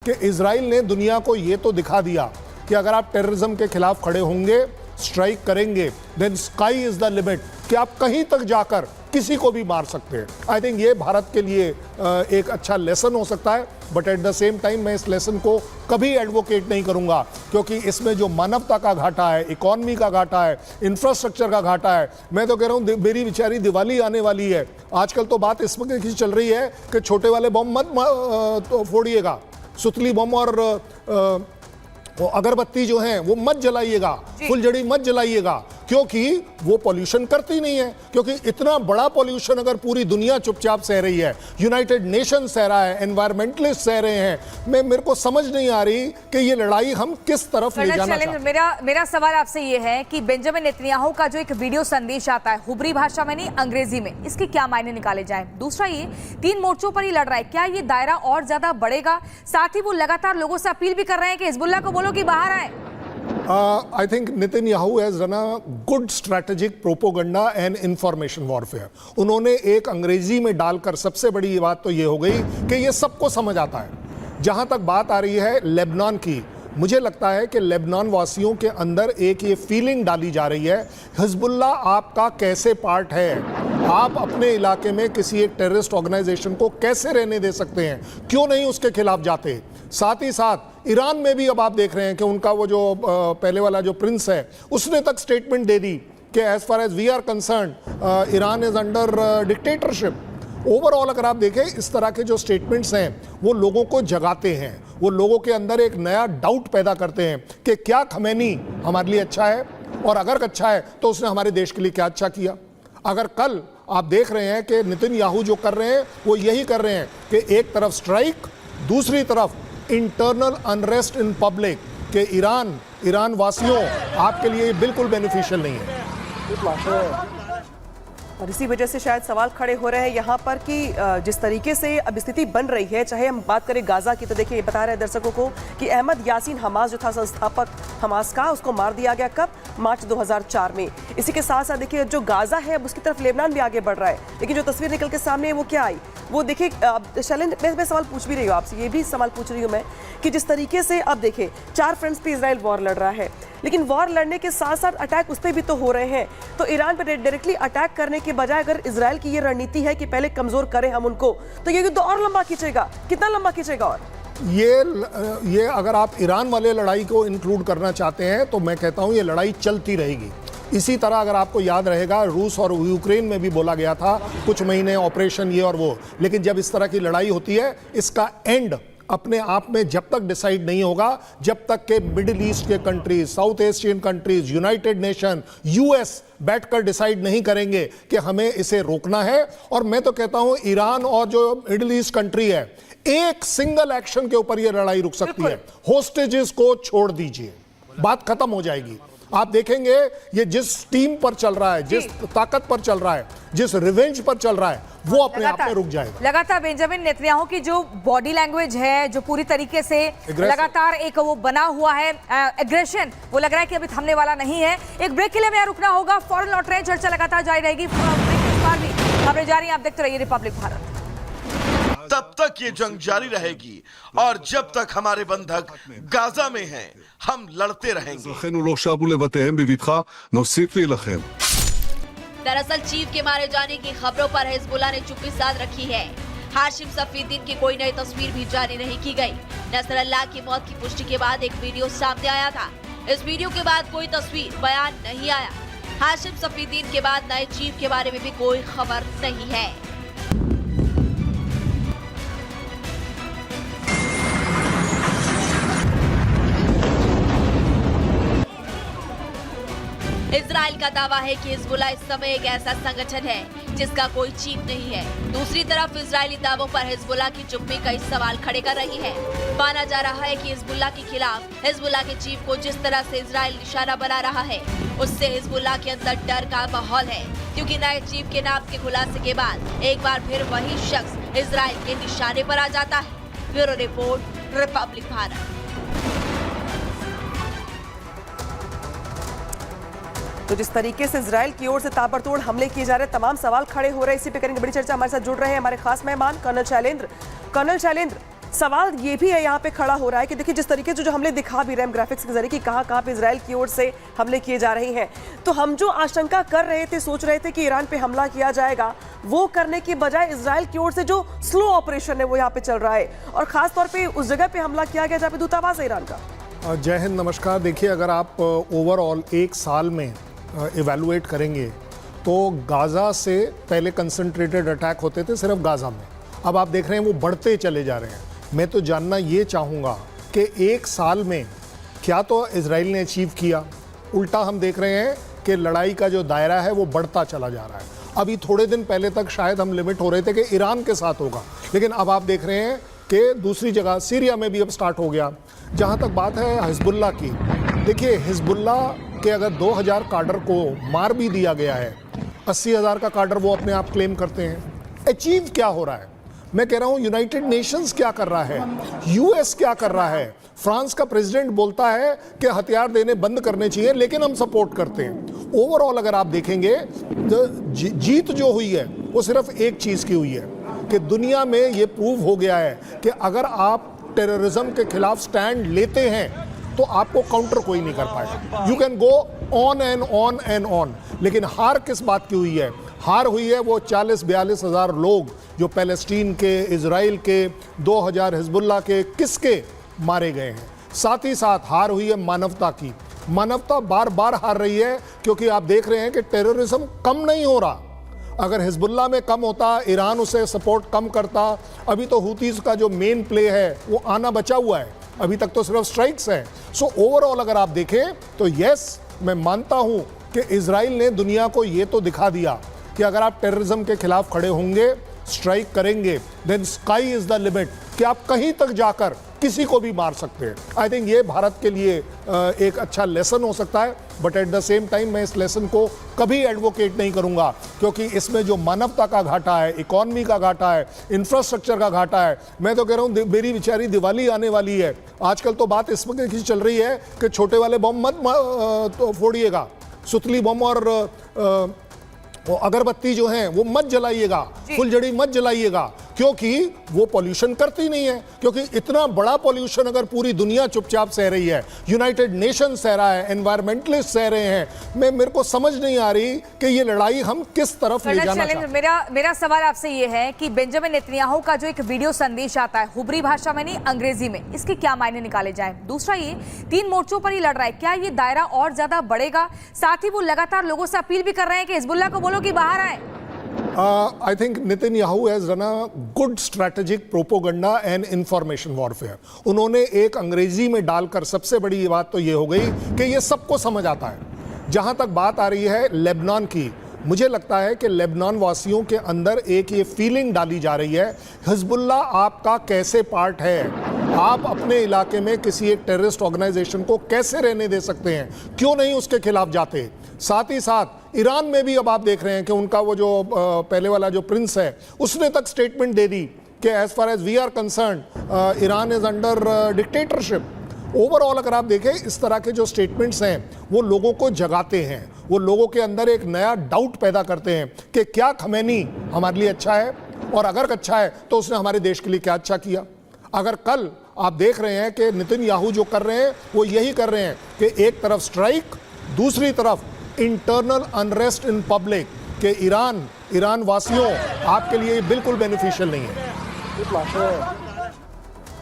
कि इजराइल ने दुनिया को ये तो दिखा दिया कि अगर आप टेररिज्म के खिलाफ खड़े होंगे, स्ट्राइक करेंगे, then sky is the limit, कि आप कहीं तक जाकर किसी को भी मार सकते हैं। आई थिंक ये भारत के लिए एक अच्छा लेसन हो सकता है, but at the same time मैं इस लेसन को कभी एडवोकेट नहीं करूंगा, क्योंकि इसमें जो मानवता का घाटा है, इकॉनमी का घाटा है, इंफ्रास्ट्रक्चर का घाटा है। मैं तो कह रहा हूँ मेरी बेचारी दिवाली आने वाली है। आजकल तो बात इस वक्त की चल रही है कि छोटे वाले बम मत फोड़िएगा, सुतली बम और अगरबत्ती जो है वो मत जलाइएगा, फुलझड़ी मत जलाइएगा, क्योंकि वो पॉल्यूशन करती नहीं है। क्योंकि इतना बड़ा पॉल्यूशन अगर पूरी दुनिया चुपचाप सह रही है, यूनाइटेड नेशन सह रहा है, एनवायरमेंटलिस्ट सह रहे हैं, मेरे को समझ नहीं आ रही कि ये लड़ाई हम किस तरफ ले जाना चाहते हैं। मेरा सवाल आपसे ये है कि बेंजामिन नेतन्याहू का जो एक वीडियो संदेश आता है, हुब्री भाषा में नहीं अंग्रेजी में, इसके क्या मायने निकाले जाए? दूसरा, ये 3 मोर्चों पर ही लड़ रहा है, क्या ये दायरा और ज्यादा बढ़ेगा? साथ ही वो लगातार लोगों से अपील भी कर रहे हैं कि हिजबुल्लाह को बोलो कि बाहर आए। I think Netanyahu has run a good strategic propaganda and information warfare. उन्होंने एक अंग्रेजी में डालकर, सबसे बड़ी ये बात तो ये हो गई कि ये सबको समझ आता है। जहां तक बात आ रही है लेबनान की, मुझे लगता है कि लेबनान वासियों के अंदर एक ये फीलिंग डाली जा रही है, हिजबुल्लाह आपका कैसे पार्ट है, आप अपने इलाके में किसी एक टेररिस्ट ऑर्गेनाइजेशन को कैसे रहने दे सकते हैं, क्यों नहीं उसके खिलाफ जाते। साथ ही साथ ईरान में भी अब आप देख रहे हैं कि उनका वो जो पहले वाला जो प्रिंस है, उसने तक स्टेटमेंट दे दी कि as far as we are concern Iran is under dictatorship. Overall अगर आप देखें, इस तरह के जो स्टेटमेंट्स हैं वो लोगों को जगाते हैं, वो लोगों के अंदर एक नया डाउट पैदा करते हैं कि क्या खमैनी हमारे लिए अच्छा है, और अगर अच्छा है तो उसने हमारे देश के लिए क्या अच्छा किया। अगर कल आप देख रहे हैं कि नेतन्याहू जो कर रहे हैं वो यही कर रहे हैं कि एक तरफ स्ट्राइक, दूसरी तरफ इंटरनल अनरेस्ट इन पब्लिक, कि ईरान वासियों आपके लिए बिल्कुल बेनिफिशियल नहीं है। और इसी वजह से शायद सवाल खड़े हो रहे हैं यहाँ पर कि जिस तरीके से अब स्थिति बन रही है, चाहे हम बात करें गाजा की, तो देखिए बता रहे हैं दर्शकों को कि अहमद यासीन हमास जो था संस्थापक हमास का, उसको मार दिया गया कब? मार्च 2004 में। इसी के साथ साथ देखिए जो गाजा है अब उसकी तरफ लेबनान भी आगे बढ़ रहा है, लेकिन जो तस्वीर निकल के सामने है वो क्या आई, वो देखिए शैलेंद्र, मैं सवाल पूछ भी रही हूँ आपसे, ये भी सवाल पूछ रही हूँ मैं कि जिस तरीके से अब देखिए 4 फ्रंट्स पे इजराइल वॉर लड़ रहा है, लेकिन वॉर लड़ने के साथ साथ अटैक उस पर भी तो हो रहे हैं। तो ईरान पर डायरेक्टली अटैक करने के बजाय अगर इजराइल की ये रणनीति है कि पहले कमजोर करें हम उनको, तो ये युद्ध और लंबा खींचेगा, कितना लंबा खींचेगा? और ये अगर आप ईरान वाले लड़ाई को इंक्लूड करना चाहते हैं तो मैं कहता हूं ये लड़ाई चलती रहेगी। इसी तरह अगर आपको याद रहेगा, रूस और यूक्रेन में भी बोला गया था कुछ महीने ऑपरेशन ये और वो, लेकिन जब इस तरह की लड़ाई होती है, इसका एंड अपने आप में जब तक डिसाइड नहीं होगा, जब तक के मिडिल ईस्ट के countries, south Asian countries, United nation, US बैठकर डिसाइड नहीं करेंगे कि हमें इसे रोकना है। और मैं तो कहता हूं ईरान और जो मिडिल ईस्ट कंट्री है, एक सिंगल एक्शन के ऊपर यह लड़ाई रुक सकती है। होस्टेजेस को छोड़ दीजिए, बात खत्म हो जाएगी। आप देखेंगे ये जिस टीम पर चल रहा है, जिस ताकत पर चल रहा है, जिस रिवेंज पर चल रहा है, वो अपने आप में रुक जाएगा। लगातार बेंजामिन नेतन्याहू की जो बॉडी लैंग्वेज है, जो पूरी तरीके से लगातार एक वो बना हुआ है एग्रेशन, वो लग रहा है कि अभी थमने वाला नहीं है। एक ब्रेक के लिए हमें रुकना होगा, फौरन लौट रहे हैं, चर्चा लगातार जारी रहेगी, खबरें जारी, आप देखते रहिए रिपब्लिक भारत। तब तक ये जंग जारी रहेगी और जब तक हमारे बंधक गाजा में हैं, हम लड़ते रहेंगे। दरअसल चीफ के मारे जाने की खबरों पर हिजबुल्लाह ने चुप्पी साध रखी है। हाशिम सफीदीन की कोई नई तस्वीर भी जारी नहीं की गई। नसरल्लाह की मौत की पुष्टि के बाद एक वीडियो सामने आया था। इस वीडियो के बाद कोई तस्वीर बयान नहीं आया। हाशिम सफीदीन के बाद नए चीफ के बारे में भी कोई खबर नहीं है। इजराइल का दावा है कि हिजबुल्लाह इस समय एक ऐसा संगठन है जिसका कोई चीफ नहीं है। दूसरी तरफ इजरायली दावों पर हिजबुल्लाह की चुप्पी कई सवाल खड़े कर रही है। माना जा रहा है कि हिजबुल्लाह के खिलाफ हिजबुल्लाह के चीफ को जिस तरह से इजराइल निशाना बना रहा है, उससे हिजबुल्लाह के अंदर डर का माहौल है, क्योंकि नए चीफ के नाम के खुलासे के बाद एक बार फिर वही शख्स इजराइल के निशाने पर आ जाता है। Bureau report, Republic Bharat. तो जिस तरीके से इजराइल की ओर से ताबड़तोड़ हमले किए जा रहे हैं, तमाम सवाल खड़े हो रहे हैं। इसी पे करेंगे बड़ी चर्चा। हमारे साथ जुड़ रहे हैं हमारे खास मेहमान कर्नल शैलेंद्र। कर्नल शैलेंद्र, सवाल ये भी है यहाँ पे खड़ा हो रहा है कि देखिए जिस तरीके से जो हमले दिखा भी रहे हैं ग्राफिक्स के जरिए कि कहाँ पे इजराइल की ओर से हमले किए जा रहे हैं, तो हम जो आशंका कर रहे थे, सोच रहे थे कि ईरान पे हमला किया जाएगा, वो करने की बजाय इजराइल की ओर से जो स्लो ऑपरेशन है वो यहाँ पे चल रहा है और खास तौर पे उस जगह पे हमला किया गया जहाँ पे दूतावास है ईरान का। जय हिंद, नमस्कार। देखिए, अगर आप ओवरऑल एक साल में इवैल्यूएट करेंगे तो गाज़ा से पहले कंसंट्रेटेड अटैक होते थे सिर्फ गाज़ा में, अब आप देख रहे हैं वो बढ़ते चले जा रहे हैं। मैं तो जानना ये चाहूँगा कि एक साल में क्या तो इजराइल ने अचीव किया, उल्टा हम देख रहे हैं कि लड़ाई का जो दायरा है वो बढ़ता चला जा रहा है। अभी थोड़े दिन पहले तक शायद हम लिमिट हो रहे थे कि ईरान के साथ होगा, लेकिन अब आप देख रहे हैं कि दूसरी जगह सीरिया में भी अब स्टार्ट हो गया। जहाँ तक बात है हिजबुल्लाह की, देखिए हिजबुल्लाह के अगर 2000 काडर को मार भी दिया गया है, 80,000 का काडर वो अपने आप क्लेम करते हैं। अचीव क्या हो रहा है? मैं कह रहा हूं यूनाइटेड नेशंस क्या कर रहा है, यूएस क्या कर रहा है। फ्रांस का प्रेसिडेंट बोलता है कि हथियार देने बंद करने चाहिए, लेकिन हम सपोर्ट करते हैं। ओवरऑल अगर आप देखेंगे तो जीत जो हुई है वो सिर्फ एक चीज़ की हुई है कि दुनिया में ये प्रूव हो गया है कि अगर आप टेररिज्म के खिलाफ स्टैंड लेते हैं तो आपको काउंटर कोई नहीं कर पाएगा। You can go on and on and on. लेकिन हार किस बात की हुई है? हार हुई है वो 40-42 हज़ार लोग जो पैलेस्टीन के, इजराइल के, 2000 हिजबुल्लाह के, किसके मारे गए हैं। साथ ही साथ हार हुई है मानवता की। मानवता बार बार हार रही है क्योंकि आप देख रहे हैं कि टेररिज्म कम नहीं हो रहा। अगर हिजबुल्लाह में कम होता, ईरान उसे सपोर्ट कम करता, अभी तो हुतीज़ का जो मेन प्ले है वो आना बचा हुआ है, अभी तक तो सिर्फ स्ट्राइक्स हैं। सो ओवरऑल अगर आप देखें तो यस, मैं मानता हूं कि इजराइल ने दुनिया को ये तो दिखा दिया कि अगर आप टेररिज्म के खिलाफ खड़े होंगे, स्ट्राइक करेंगे, then sky is the limit, कि आप कहीं तक जाकर किसी को भी मार सकते हैं। आई थिंक ये भारत के लिए एक अच्छा लेसन हो सकता है, but at the same time मैं इस लेसन को कभी एडवोकेट नहीं करूंगा क्योंकि इसमें जो मानवता का घाटा है, इकॉनमी का घाटा है, इंफ्रास्ट्रक्चर का घाटा है। मैं तो कह रहा हूँ मेरी बेचारी दिवाली आने वाली है। आजकल तो बात इस वक्त की चल रही है कि छोटे वाले बम मत फोड़िएगा, सुतली बम और अगरबत्ती जो है वो मत जलाइएगा, फुलझड़ी मत जलाइएगा, क्योंकि वो पॉल्यूशन करती नहीं है। क्योंकि इतना बड़ा पॉल्यूशन अगर पूरी दुनिया चुपचाप सह रही है, यूनाइटेड नेशन सह रहा है, एनवायरमेंटलिस्ट सह रहे हैं, मेरे को समझ नहीं आ रही कि ये लड़ाई हम किस तरफ ले जाना चाहते हैं। मेरा सवाल आपसे ये है कि बेंजामिन नेतन्याहू का जो एक वीडियो संदेश आता है, हुब्री भाषा में नहीं अंग्रेजी में, इसके क्या मायने निकाले जाए? दूसरा, ये 3 मोर्चों पर ही लड़ रहा है, क्या ये दायरा और ज्यादा बढ़ेगा? साथ ही वो लगातार लोगों से अपील भी कर रहे हैं कि हिजबुल्लाह को बोलो कि बाहर आए। I think Netanyahu has run a good strategic propaganda and information warfare. उन्होंने एक अंग्रेजी में डालकर, सबसे बड़ी ये बात तो ये हो गई कि ये सबको समझ आता है। जहाँ तक बात आ रही है लेबनान की, मुझे लगता है कि लेबनान वासियों के अंदर एक ये फीलिंग डाली जा रही है, हिजबुल्लाह आपका कैसे पार्ट है, आप अपने इलाके में किसी एक टेररिस्ट ऑर्गेनाइजेशन को कैसे रहने दे सकते हैं, क्यों नहीं उसके खिलाफ जाते। साथ ही साथ ईरान में भी अब आप देख रहे हैं कि उनका वो जो पहले वाला जो प्रिंस है उसने तक स्टेटमेंट दे दी कि as far as we are concern Iran is under dictatorship. Overall अगर आप देखें, इस तरह के जो स्टेटमेंट्स हैं वो लोगों को जगाते हैं, वो लोगों के अंदर एक नया डाउट पैदा करते हैं कि क्या खमैनी हमारे लिए अच्छा है, और अगर अच्छा है तो उसने हमारे देश के लिए क्या अच्छा किया। अगर कल आप देख रहे हैं कि नेतन्याहू जो कर रहे हैं वो यही कर रहे हैं कि एक तरफ स्ट्राइक, दूसरी तरफ इंटरनल अनरेस्ट इन पब्लिक, के ईरान वासियों आपके लिए बिल्कुल बेनिफिशियल नहीं है।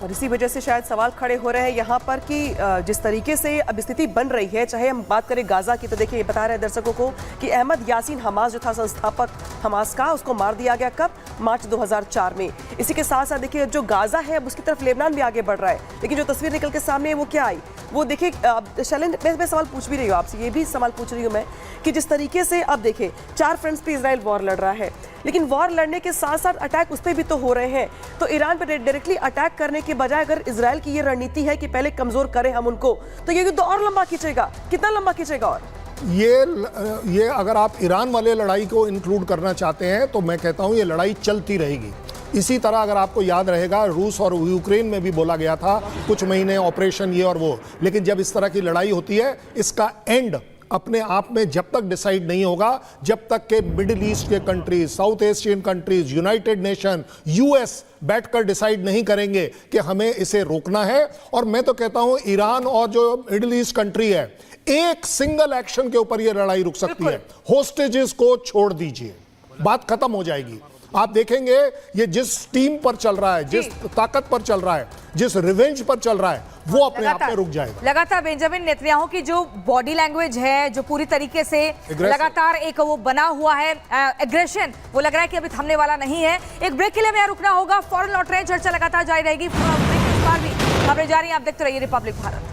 और इसी वजह से शायद सवाल खड़े हो रहे हैं यहाँ पर कि जिस तरीके से अब स्थिति बन रही है, चाहे हम बात करें गाजा की, तो देखिए बता रहे हैं दर्शकों को कि अहमद यासीन हमास जो था संस्थापक हमास का, उसको मार दिया गया कब? मार्च 2004 में। इसी के साथ साथ देखिए जो गाजा है अब उसकी तरफ लेबनान भी आगे बढ़ रहा है, लेकिन जो तस्वीर निकल के सामने है वो क्या आई वो देखिए। शैलेंद्र, मैं सवाल पूछ भी रही हूँ आपसे, ये भी सवाल पूछ रही हूँ मैं कि जिस तरीके से अब देखिए 4 फ्रंट्स पे इजराइल वॉर लड़ रहा है, लेकिन वॉर लड़ने के साथ साथ अटैक उस पर भी तो हो रहे हैं। तो ईरान पर डायरेक्टली अटैक करने के बजाय अगर इजराइल की ये रणनीति है कि पहले कमजोर करें हम उनको, तो ये युद्ध और लंबा खींचेगा। कितना लंबा खींचेगा? और ये अगर आप ईरान वाले लड़ाई को इंक्लूड करना चाहते हैं तो मैं कहता हूं ये लड़ाई चलती रहेगी। इसी तरह अगर आपको याद रहेगा, रूस और यूक्रेन में भी बोला गया था कुछ महीने ऑपरेशन ये और वो, लेकिन जब इस तरह की लड़ाई होती है इसका एंड अपने आप में जब तक डिसाइड नहीं होगा, जब तक के मिडिल ईस्ट के countries, south Asian countries, United nation, US बैठकर डिसाइड नहीं करेंगे कि हमें इसे रोकना है। और मैं तो कहता हूं ईरान और जो मिडिल ईस्ट कंट्री है, एक सिंगल एक्शन के ऊपर यह लड़ाई रुक सकती है। होस्टेजेस को छोड़ दीजिए, बात खत्म हो जाएगी। आप देखेंगे ये जिस टीम पर चल रहा है, जिस ताकत पर चल रहा है, जिस रिवेंज पर चल रहा है, वो अपने आप में रुक जाएगा। लगातार बेंजामिन नेतन्याहू की जो बॉडी लैंग्वेज है, जो पूरी तरीके से लगातार एक वो बना हुआ है एग्रेशन, वो लग रहा है कि अभी थमने वाला नहीं है। एक ब्रेक के लिए हमें रुकना होगा, फौरन लौट रहे हैं, चर्चा लगातार जारी रहेगी। ब्रेक के बाद भी खबरें जारी हैं, आप देखते रहिए रिपब्लिक भारत।